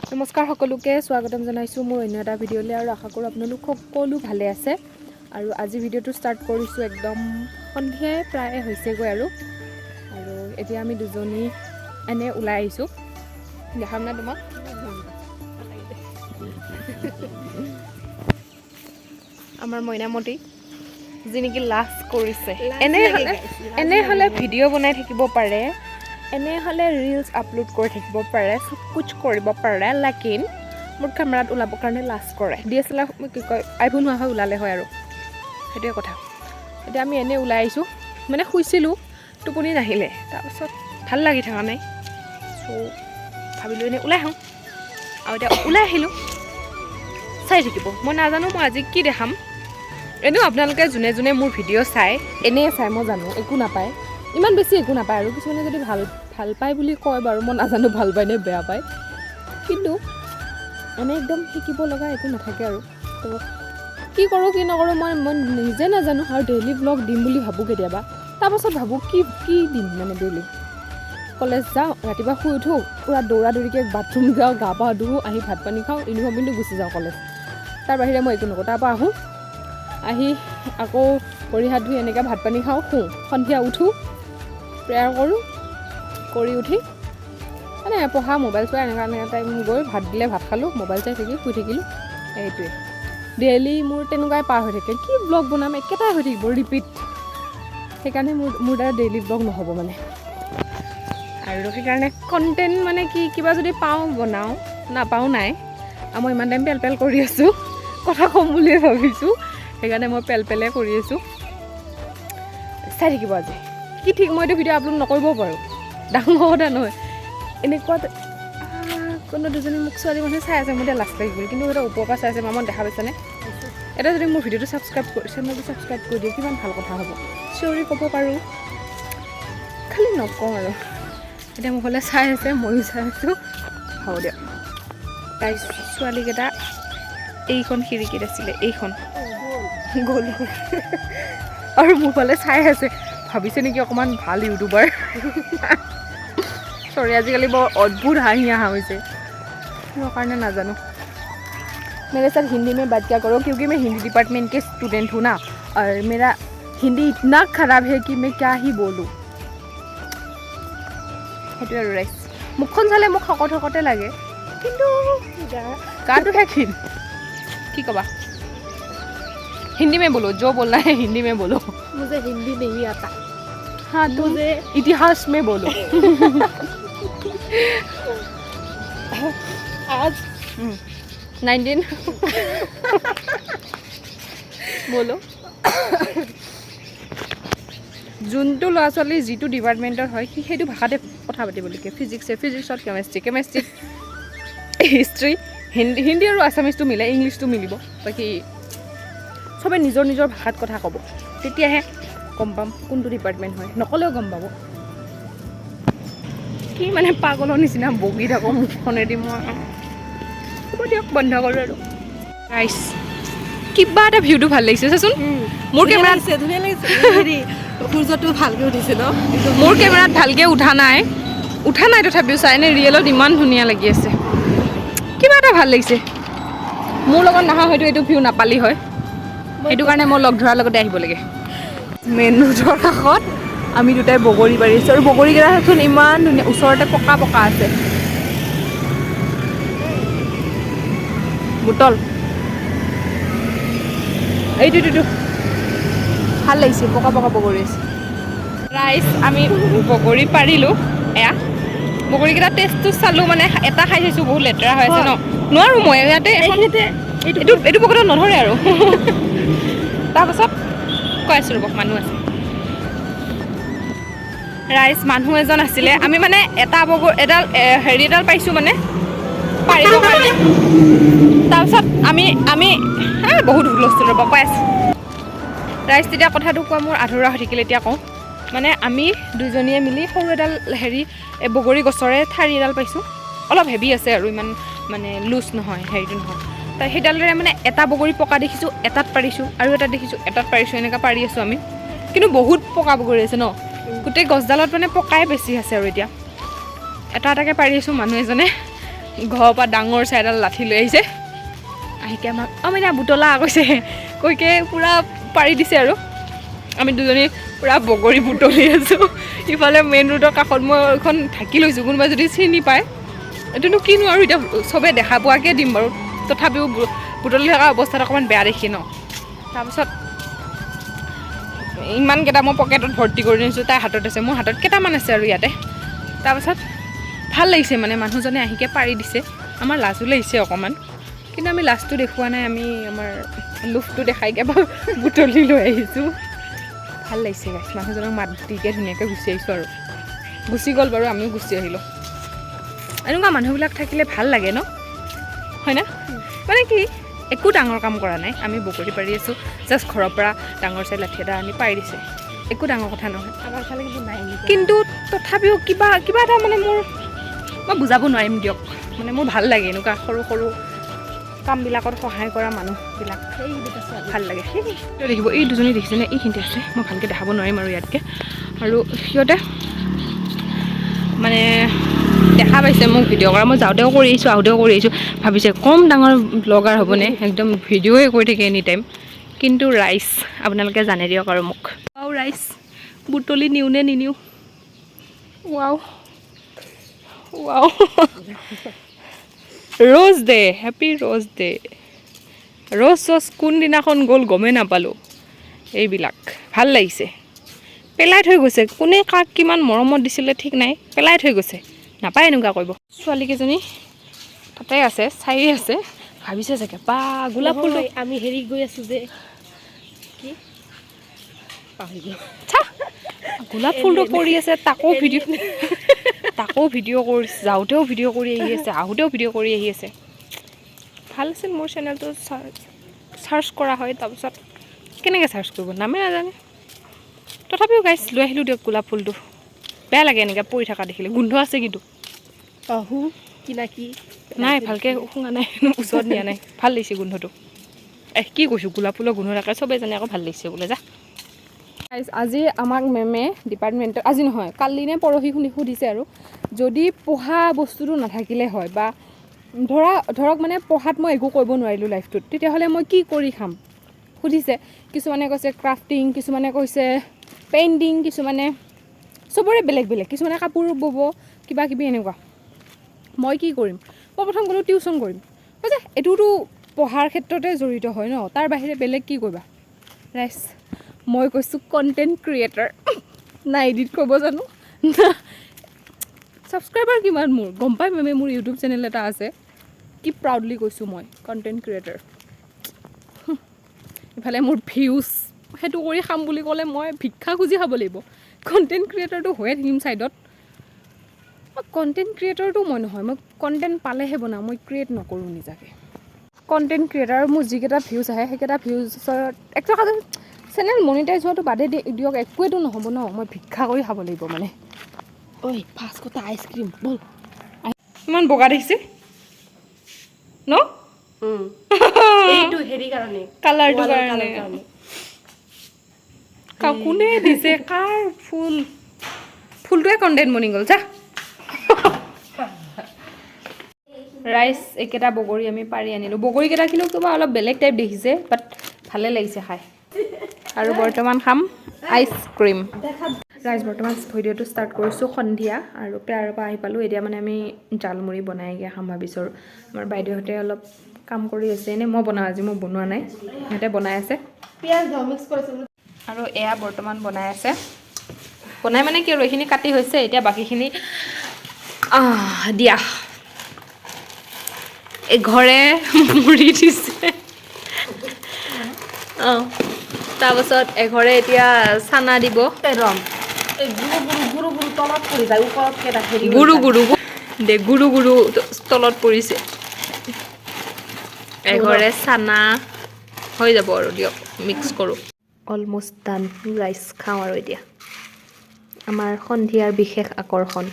নমস্কাৰ সকলোকে স্বাগতম জনাইছোঁ মোৰ অন্য এটা ভিডিঅ'লৈ আৰু আশা কৰোঁ আপোনালোক সকলো ভালে আছে আৰু আজি ভিডিঅ'টো ষ্টাৰ্ট কৰিছোঁ একদম সন্ধিয়াই প্ৰায় হৈছেগৈ আৰু এতিয়া আমি দুজনী এনে ওলাই আহিছোঁ দেখাম না তোমাক আমাৰ মইনামতি যি নেকি লাজ কৰিছে এনে হ'লে ভিডিঅ' বনাই থাকিব পাৰে এনে হ'লে ৰিলছ আপলোড কৰি থাকিব পাৰে চব কুছ কৰিব পাৰে লেকিন মোৰ কেমেৰাত ওলাবৰ কাৰণে লাজ কৰে DSLR কি কয় আইফোন হোৱা হয় ওলালে হয় আৰু সেইটোৱে কথা এতিয়া আমি এনে ওলাই আহিছোঁ মানে শুইছিলোঁ টোপনি নাহিলে তাৰপাছত ভাল লাগি থকা নাই চ' ভাবিলোঁ এনে ওলাই আহোঁ আৰু এতিয়া ওলাই আহিলোঁ চাই থাকিব মই নাজানো মই আজি কি দেখাম এনেও আপোনালোকে যোনে যোনে মোৰ ভিডিঅ' চাই এনেই চাই মই জানো একো নাপায় ইমান বেছি একো নাপায় আৰু কিছুমানে যদি ভাল পায় বুলি কয় বাৰু মই নাজানো ভাল পায় নে বেয়া পায় কিন্তু এনে একদম শিকিব লগা একো নাথাকে আৰু তো কি কৰোঁ কি নকৰোঁ মই নিজে নাজানো আৰু ডেইলি ব্লগ দিম বুলি ভাবোঁ কেতিয়াবা তাৰপাছত ভাবোঁ কি দিম মানে ডেইলি কলেজ যাওঁ ৰাতিপুৱা শুই উঠোঁ পূৰা দৌৰা দৌৰিকৈ বাথৰুম যাওঁ গা পা ধুওঁ আহি ভাত পানী খাওঁ ইউনিফৰ্ম পিন্ধি গুচি যাওঁ কলেজ তাৰ বাহিৰে মই একো নকৰোঁ তাৰপৰা আহোঁ আহি আকৌ ভৰি হাত ধুই এনেকৈ ভাত পানী খাওঁ শুওঁ সন্ধিয়া উঠোঁ প্ৰেয়াৰ কৰোঁ কৰি উঠি মানে পঢ়া মোবাইল চোৱা এনেকুৱা টাইম গৈ ভাত দিলে ভাত খালোঁ মোবাইল চাই থাকি শুই থাকিলোঁ এইটোৱে ডেইলি মোৰ তেনেকুৱাই পাৰ হৈ থাকে কি ব্লগ বনাম একেটাই হৈ থাকিব ৰিপিট সেইকাৰণে মোৰ দ্বাৰা ডেইলি ব্লগ নহ'ব মানে আৰু সেইকাৰণে কণ্টেণ্ট মানে কি কিবা যদি পাওঁ বনাওঁ নাপাওঁ নাই মই ইমান টাইম পেল কৰি আছোঁ কথা ক'ম বুলিয়ে ভাবিছোঁ সেইকাৰণে মই পেলে কৰি আছোঁ চাই থাকিব আজি কি ঠিক মই এইটো ভিডিঅ' আপলোড নকৰিবও পাৰোঁ ডাঙৰ কথা নহয় এনেকুৱা কোনো দুজনী মোক ছোৱালী মানুহে চাই আছে মোৰ এতিয়া লাজ লাগি গ'ল কিন্তু এটা ওপৰৰ পৰা চাই আছে মামত দেখা পাইছেনে এটা যদি মোৰ ভিডিঅ'টো চেনেলটো ছাবস্ক্ৰাইব কৰি দিয়ে কিমান ভাল কথা হ'ব চিঞৰি ক'ব পাৰোঁ খালি নকওঁ আৰু এতিয়া মোক হ'লে চাই আছে ময়ো চাই আছোঁ হ'ব দিয়ক তাই ছোৱালীকেইটা এইখন খিৰিকীত আছিলে এইখন গ'ল আৰু মোৰ ফালে চাই আছে ভাবিছে নেকি অকণমান ভাল ইউটিউবাৰ চৰি আজিকালি বৰ অদ্ভুত হাঁহি অহা হৈছে কিহৰ কাৰণে নাজানো मेरे साथ हिंदी में बात क्या करो क्योंकि मैं हिंदी डिपार्टमेंट के स्टूडेंट हूँ ना और मेरा हिंदी इतना ख़राब है कि मैं क्या ही बोलूँ সেইটোৱে আৰু ৰাইজ মুখখন চালে মোক শকতে লাগে কিন্তু গাটোহে ক্ষীণ কি ক'বা हिंदी में बोलो जो बोलना है हिंदी में बोलो मुझे हिंदी नहीं आता हाँ मुझे इतिहास में बोलो आज 19 बोलो যোনটো ল'ৰা ছোৱালী যিটো ডিপাৰ্টমেণ্টৰ হয় সেইটো ভাষাতে কথা পাতিব লাগে ফিজিক্সত কেমেষ্ট্ৰি হিষ্ট্ৰী হিন্দী আৰু আছামিজটো মিলে ইংলিছটো মিলিব বাকী চবে নিজৰ নিজৰ ভাষাত কথা ক'ব তেতিয়াহে গম পাম কোনটো ডিপাৰ্টমেণ্ট হয় নক'লেও গম পাব কি মানে পাগলৰ নিচিনা বগি থাকোঁ মুখখনেদি মই হ'ব দিয়ক বন্ধ কৰোঁ আৰু ৰাইচ কিবা এটা ভিউটো ভাল লাগিছে চাচোন মোৰ কেমেৰাত ধুনীয়া লাগিছে সূৰ্যটো ভালকৈ উঠিছে ন মোৰ কেমেৰাত ভালকৈ উঠা নাই তথাপিও চাই এনে ৰিয়েলত ইমান ধুনীয়া লাগি আছে কিবা এটা ভাল লাগিছে মোৰ লগত নহা হয়তো এইটো ভিউ নাপালি হয় সেইটো কাৰণে মই লগ ধৰাৰ লগতে আহিব লাগে মেইন ৰোডৰ কাষত আমি দুটাই বগৰী বাৰী আছোঁ আৰু বগৰীকেইটাচোন ইমান ধুনীয়া ওচৰতে পকা আছে বুটল এইটো ভাল লাগিছে পকা বগৰী আছে ৰাইচ আমি বগৰী পাৰিলোঁ এয়া বগৰীকেইটা টেষ্টটো চালোঁ মানে এটা খাই চাইছোঁ বহুত লেতেৰা হৈ আছে ন নোৱাৰোঁ মই ইয়াতে এইটো পকেটত নধৰে আৰু তাৰপাছত কৈ আছোঁ ৰ'ব মানুহ আছে ৰাইচ মানুহ এজন আছিলে আমি মানে এডাল পাইছোঁ মানে পাৰিবৰ কাৰণে তাৰপিছত আমি বহুত হুলস্থুল ৰ'ব কৈ আছোঁ ৰাইচ তেতিয়া কথাটো কোৱা মোৰ আধৰুৱা হৈ থাকিলে এতিয়া কওঁ মানে আমি দুজনীয়ে মিলি সৰু এডাল বগৰী গছৰে ঠাৰি এডাল পাইছোঁ অলপ হেভি আছে আৰু ইমান মানে লুজ নহয় হেৰিটো নহয় তাই সেইডালেৰে মানে এটা বগৰী পকা দেখিছোঁ এটাত পাৰিছোঁ আৰু এটা দেখিছোঁ এটাত পাৰিছোঁ এনেকৈ পাৰি আছোঁ আমি কিন্তু বহুত পকা বগৰী আছে ন গোটেই গছডালত মানে পকাই বেছি আছে আৰু এতিয়া এটা এটাকৈ পাৰি আছোঁ মানুহ এজনে ঘৰৰ পৰা ডাঙৰ চাই এডাল লাঠি লৈ আহিছে আহিকে আমাক অমিনা বুটলা কৈছে কৈকে পূৰা পাৰি দিছে আৰু আমি দুজনী পূৰা বগৰী বুটলি আছোঁ ইফালে মেইন ৰোডৰ কাষত মই এখন ঢাকি লৈছোঁ কোনোবাই যদি চিনি পায় এইটোনো কিনো আৰু এতিয়া চবেই দেখা পোৱাকৈ দিম বাৰু তথাপিও বুটলি থকা অৱস্থাত অকণমান বেয়া দেখি ন তাৰপিছত ইমানকেইটা মই পকেটত ভৰ্তি কৰি নিছোঁ তাইৰ হাতত আছে মোৰ হাতত কেইটামান আছে আৰু ইয়াতে তাৰপাছত ভাল লাগিছে মানে মানুহজনে আহিকে পাৰি দিছে আমাৰ লাজো লাগিছে অকণমান কিন্তু আমি লাজটো দেখুওৱা নাই আমি আমাৰ লোভটো দেখাইকে বুটলি লৈ আহিছোঁ ভাল লাগিছে গাইছ মানুহজনক মাত দিকে ধুনীয়াকৈ গুচি আহিছোঁ আৰু গুচি গ'ল বাৰু আমিও গুচি আহিলোঁ এনেকুৱা মানুহবিলাক থাকিলে ভাল লাগে ন হয় না মানে কি একো ডাঙৰ কাম কৰা নাই আমি বগৰী পাৰি আছোঁ জাষ্ট ঘৰৰ পৰা ডাঙৰ চাই লাঠি এটা আনি পাৰি দিছে একো ডাঙৰ কথা নহয় আমাৰ ফালে কিন্তু নাই কিন্তু তথাপিও কিবা এটা মানে মই বুজাব নোৱাৰিম দিয়ক মানে মোৰ ভাল লাগে এনেকুৱা সৰু সৰু কামবিলাকত সহায় কৰা মানুহবিলাক ভাল লাগে দেখিব এই দুজনী দেখিছেনে এইখিনিতে আছে মই ভালকৈ দেখাব নোৱাৰিম আৰু ইয়াতকৈ আৰু সিহঁতে মানে দেখা পাইছে মোক ভিডিঅ' কৰা মই যাওঁতেও কৰি আহিছোঁ আহোঁতেও কৰি আহিছোঁ ভাবিছে কম ডাঙৰ ব্লগাৰ হ'বনে একদম ভিডিঅ'ই কৰি থাকে এনি টাইম কিন্তু ৰাইচ আপোনালোকে জানে দিয়ক আৰু মোক ৰাইচ বুটলি নিওঁ নে নিনিওঁ wow wow rose day happy rose day rose কোনদিনাখন গ'ল গমেই নাপালোঁ এইবিলাক ভাল লাগিছে পেলাই থৈ গৈছে কোনে কাক কিমান মৰমত দিছিলে ঠিক নাই পেলাই থৈ গৈছে নাপায় এনেকুৱা কৰিব ছোৱালীকেইজনী তাতে আছে চাই আছে ভাবিছে চাগে বা গোলাপ ফুল আমি হেৰি গৈ আছোঁ যে কি গোলাপ ফুলটো পৰি আছে তাকো ভিডিঅ' কৰি যাওঁতেও ভিডিঅ' কৰি আহি আছে আহোঁতেও ভিডিঅ' কৰি আহি আছে ভাল আছিল মোৰ চেনেলটো চাৰ্চ কৰা হয় তাৰপিছত কেনেকৈ চাৰ্চ কৰিব নামেই নাজানে তথাপিও গাইছ লৈ আহিলোঁ দিয়ক গোলাপ ফুলটো বেয়া লাগে এনেকৈ পৰি থকা দেখিলে গোন্ধ আছে কিন্তু কি নাই ভালকৈ শুনা নাই ওচৰত নিয়া নাই ভাল লাগিছে গোন্ধটো কি কৈছোঁ গোলাপ ফুলৰ গোন্ধ থাকে চবেই জানে আকৌ ভাল লাগিছে বোলে যা আজি আমাক মেমে ডিপাৰ্টমেণ্টত আজি নহয় কালি নে পৰহি সুধিছে আৰু যদি পঢ়া বস্তুটো নাথাকিলে হয় বা ধৰক মানে পঢ়াত মই একো কৰিব নোৱাৰিলোঁ লাইফটোত তেতিয়াহ'লে মই কি কৰি খাম সুধিছে কিছুমানে কৈছে ক্ৰাফটিং কিছুমানে কৈছে পেইণ্টিং কিছুমানে চবৰে বেলেগ বেলেগ কিছুমানে কাপোৰ বব কিবা কিবি এনেকুৱা মই কি কৰিম মই প্ৰথম গ'লোঁ টিউশ্যন কৰিম কৈছে এইটোতো পঢ়াৰ ক্ষেত্ৰতে জড়িত হয় ন তাৰ বাহিৰে বেলেগ কি কৰিবা ৰাইচ মই কৈছোঁ কণ্টেণ্ট ক্ৰিয়েটাৰ না এডিট কৰিব জানো না ছাবস্ক্ৰাইবাৰ কিমান মোৰ গম পাই মেমে মোৰ ইউটিউব চেনেল এটা আছে কি প্ৰাউডলি কৈছোঁ মই কণ্টেণ্ট ক্ৰিয়েটাৰ ইফালে মোৰ ভিউজ সেইটো কৰি খাম বুলি ক'লে মই ভিক্ষা খুজি খাব লাগিব কণ্টেণ্ট ক্ৰিয়েটাৰটো হৈয়ে থাকিম ছাইডত কণ্টেণ্ট ক্ৰিয়েটাৰটো মই নহয় মই কণ্টেণ্ট পালেহে বনাওঁ মই ক্ৰিয়েট নকৰোঁ নিজাকৈ কণ্টেণ্ট ক্ৰিয়েটাৰ মোৰ যিকেইটা ভিউজ আহে সেইকেইটা ভিউজৰ একটকা চেনেল মনিটাইজ হোৱাটো বাদে দিয়ক একোৱেতো নহ'ব ন মই ভিক্ষা কৰি খাব লাগিব মানে ঐ ফাৰ্ষ্ট কথা আইচক্ৰীম ব'ল ইমান বগা দেখিছে ন এইটো হেৰি কাৰণে কালাৰটো কাৰণে কোনে দিছে কাৰ ফুলটোৱে কণ্টেণ্ট বনি গ'ল যা ৰাইচ এইকেইটা বগৰী আমি পাৰি আনিলোঁ বগৰীকেইটা কিন্তু কিবা অলপ বেলেগ টাইপ দেখিছে বাট ভালে লাগিছে খাই আৰু বৰ্তমান খাম আইচক্ৰীম ৰাইচ বৰ্তমান ভিডিঅ'টো ষ্টাৰ্ট কৰিছোঁ সন্ধিয়া আৰু পেয়াৰৰ পৰা আহি পালোঁ এতিয়া মানে আমি জালমুড়ি বনাইকৈ খাম ভাবিছোঁ আমাৰ বাইদেউহঁতে অলপ কাম কৰি আছে এনেই মই বনাওঁ আজি মই বনোৱা নাই সিহঁতে বনাই আছে পিঁয়াজ মিক্স কৰিছোঁ আৰু এয়া বৰ্তমান বনাই আছে বনাই মানে কি আৰু এইখিনি কাটি হৈছে এতিয়া বাকীখিনি দিয়া এঘৰে মুড়ি দিছে তাৰপাছত এঘৰে এতিয়া চানা দিব গুৰু তলত পৰিছে এঘৰে চানা হৈ যাব আৰু দিয়ক মিক্স কৰোঁ অলমষ্ট ডান ৰাইচ খাওঁ আৰু এতিয়া আমাৰ সন্ধিয়াৰ বিশেষ আকৰ্ষণ